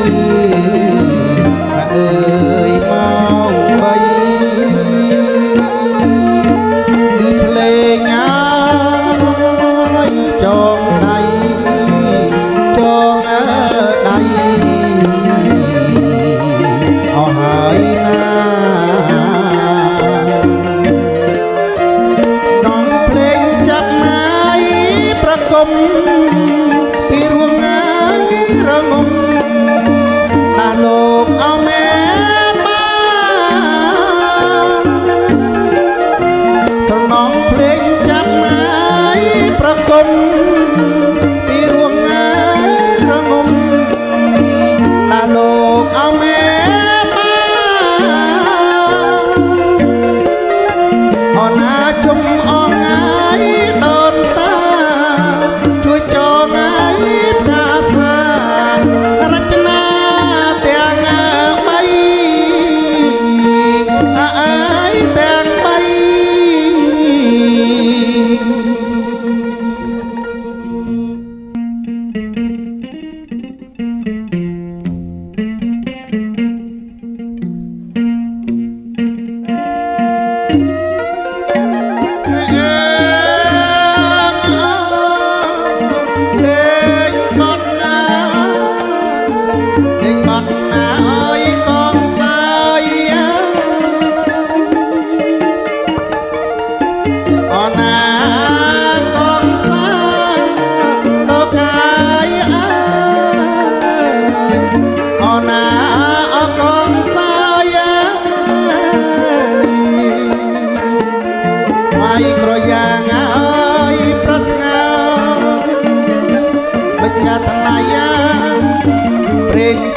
អើយមកបីឌីភ្លេងហើយចងដៃចងដៃអស់ហើយណាដងភ្លេងចាប់មកប្រគំពីរួងហើយរងំដាលោកអមេបាស្រណងភ្លេងចាប់មកប្រគំពីរួងហើយរងំដាលោកអមេបាអូនណាជុំអងហើយដូនតាជួយចងហើយផ្កាស្លារចនាទាំងបីអើយទាំងបី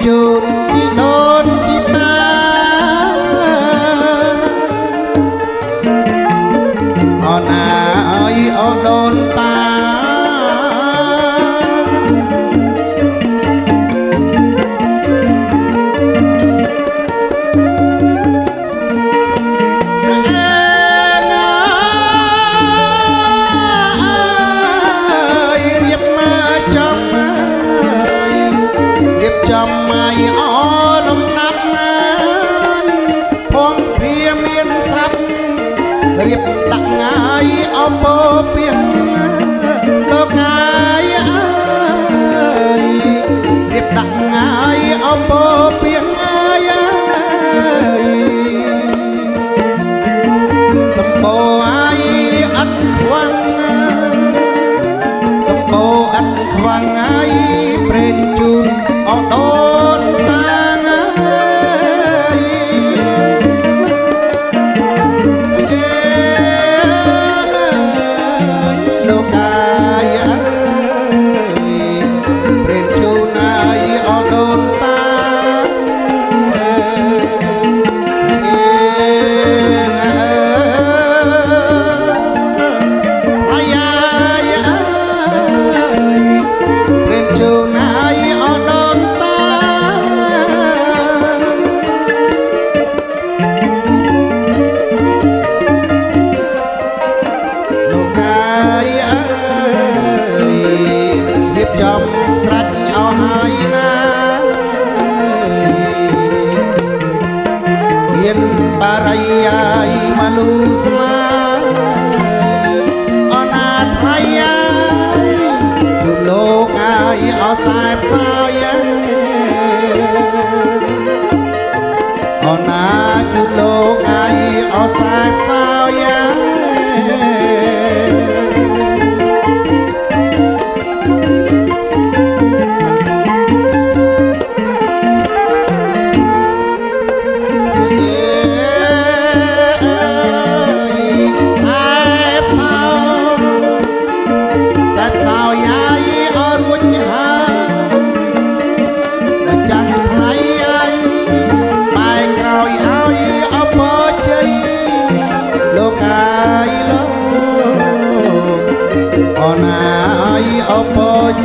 ជូនពីដូនពីតាអូនណាអើយអូនដូនតាចាំមកអលំដាប់ណាផងភៀមានស្រាប់រៀបដាក់ងាយអបពៀងលោកងាយអើយរៀបដាក់ងាយអបពៀងងាយអើយសម្បោអាយអត់ខ្វាំងសម្បោអត់ខ្វាំងអាយព្រេងជូនអត់ដូនតាងលោកកាយព្រេងជូ ស្លាអនាថៃគឺលោកអាយអសែបសោយអនាគឺលោកអាយអសែបសោយអូនអាយអប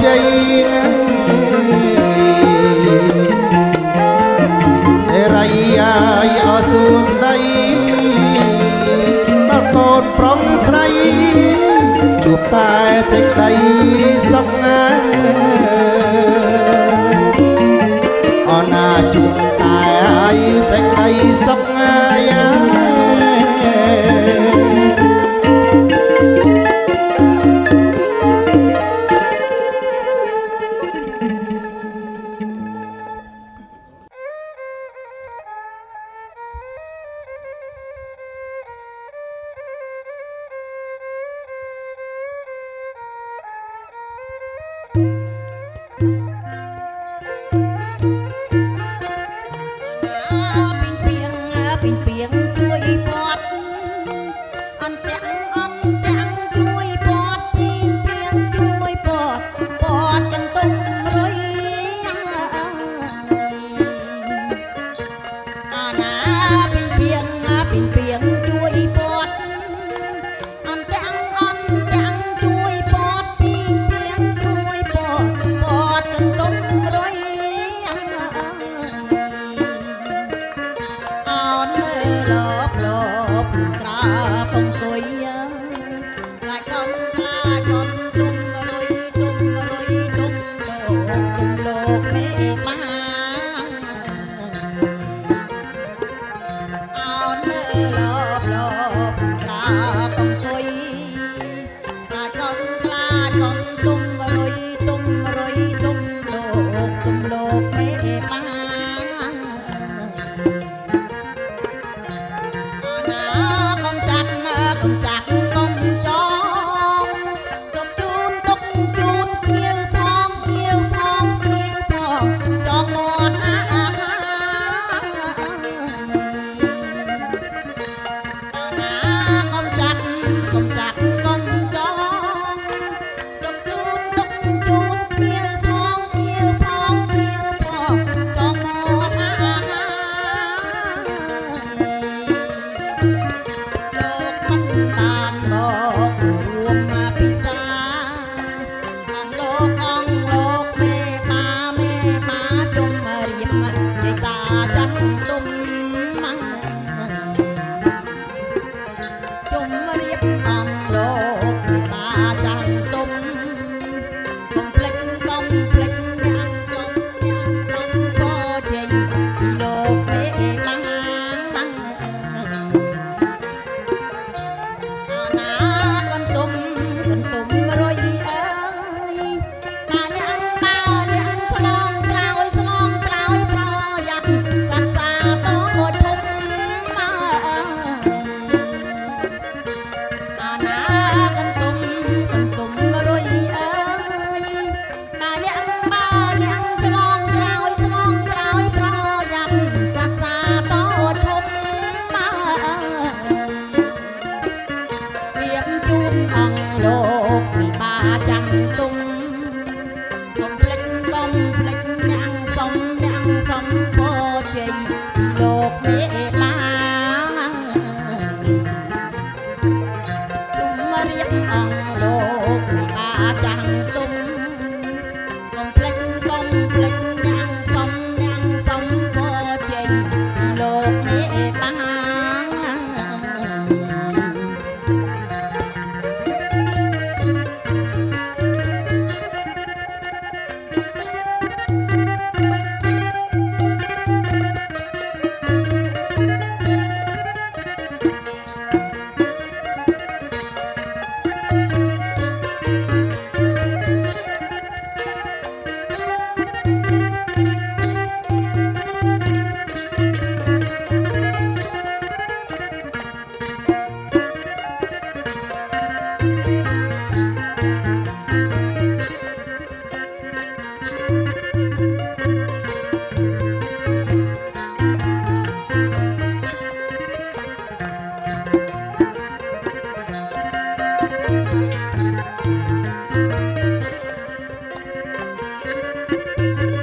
ជ័យសេរីអាយអសួស្ដីបើកូនប្រុងស្រីជួបតែសេចក្ដីសុខអូនអាជួបតែអាយសេចក្ដីសុខ Hãy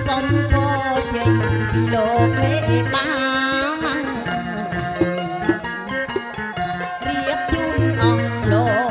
subscribe cho kênh Ghiền Mì Gõ để không bỏ lỡ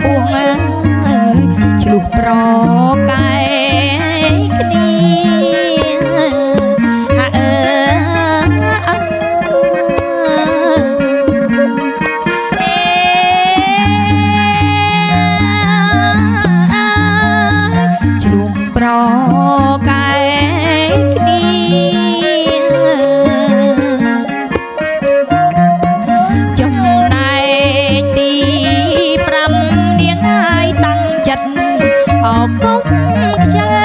ពោះអើយឆ្លុះប្រកែគ្នាហាអើឆ្លុះប្រកែគ្នាចំណែកទី5នាងហើយតាំងចិត្តអគុំខ្ជិល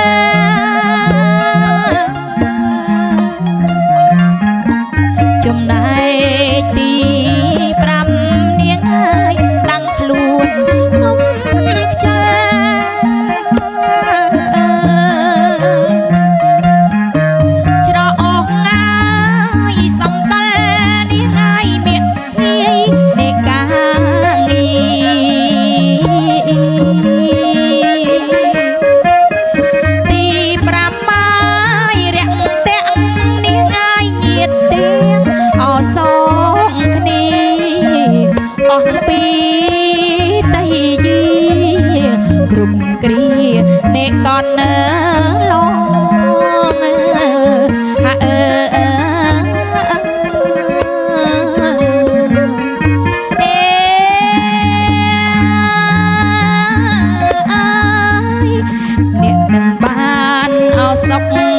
ចំណែកទី5នាងហើយតាំងខ្លួនគុំខ្ជិលច្រអស់ងាយសំកិលនាងហើយមាក់ងាយនេកាងាទី5បាយរាក់ទាំងនាងហើយញាតទាំងអសងគ្នាអស់ពីតៃយីគ្រប់គ្រានេកនឡងហាអើអ្នកនឹងបានអសុខ